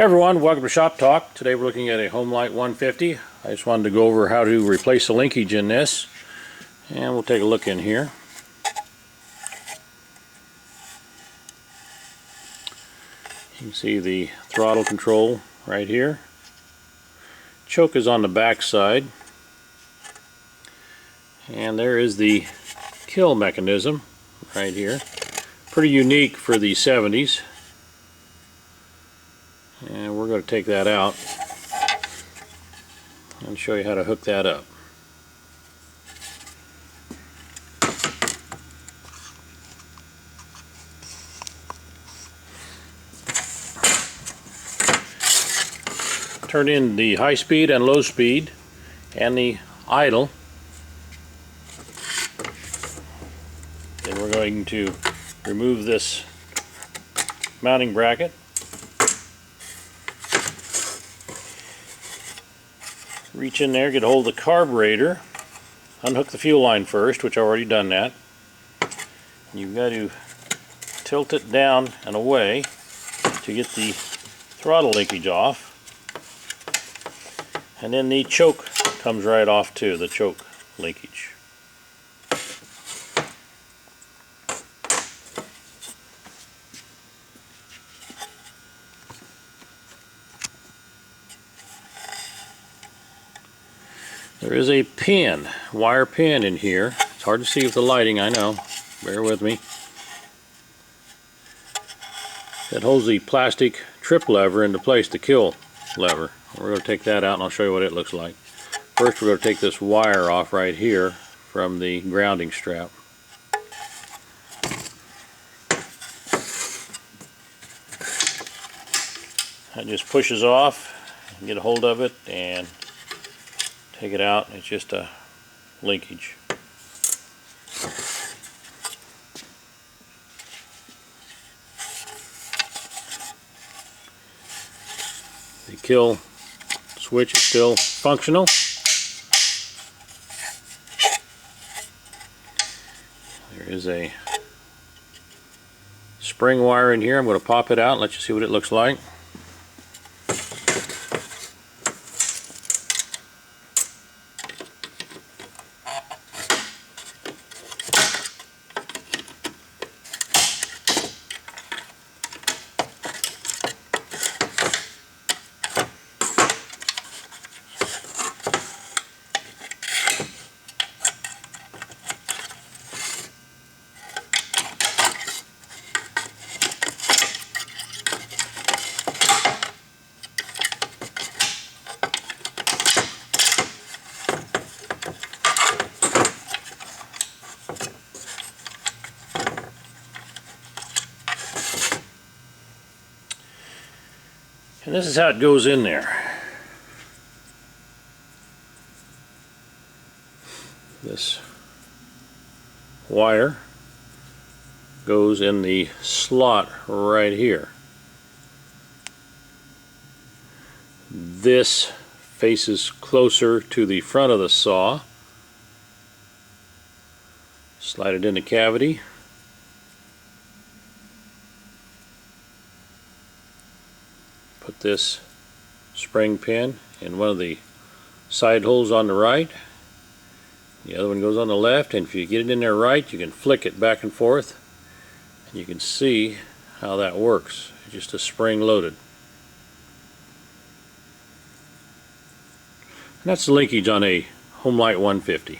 Hey everyone, welcome to Shop Talk. Today we're looking at a Homelite 150. I just wanted to go over how to replace the linkage in this, and we'll take a look in here. You can see the throttle control right here. Choke is on the back side, and there is the kill mechanism right here. Pretty unique for the 70s. And we're going to take that out and show you how to hook that up. Turn in the high speed and low speed and the idle. Then we're going to remove this mounting bracket. Reach in there, get a hold of the carburetor, unhook the fuel line first, which I've already done that. You've got to tilt it down and away to get the throttle linkage off. And then the choke comes right off too, the choke linkage. There is a pin, wire pin in here. It's hard to see with the lighting, I know. Bear with me. It holds the plastic trip lever into place, the kill lever. We're going to take that out and I'll show you what it looks like. First we're going to take this wire off right here from the grounding strap. That just pushes off. Get a hold of it and take it out. It's just a linkage. The kill switch is still functional. There is a spring wire in here. I'm going to pop it out and let you see what it looks like. And this is how it goes in there. This wire goes in the slot right here. This faces closer to the front of the saw. Slide it in the cavity. Put this spring pin in one of the side holes on the right. The other one goes on the left, and if you get it in there right, you can flick it back and forth, and you can see how that works. It's just a spring loaded. And that's the linkage on a Homelite 150.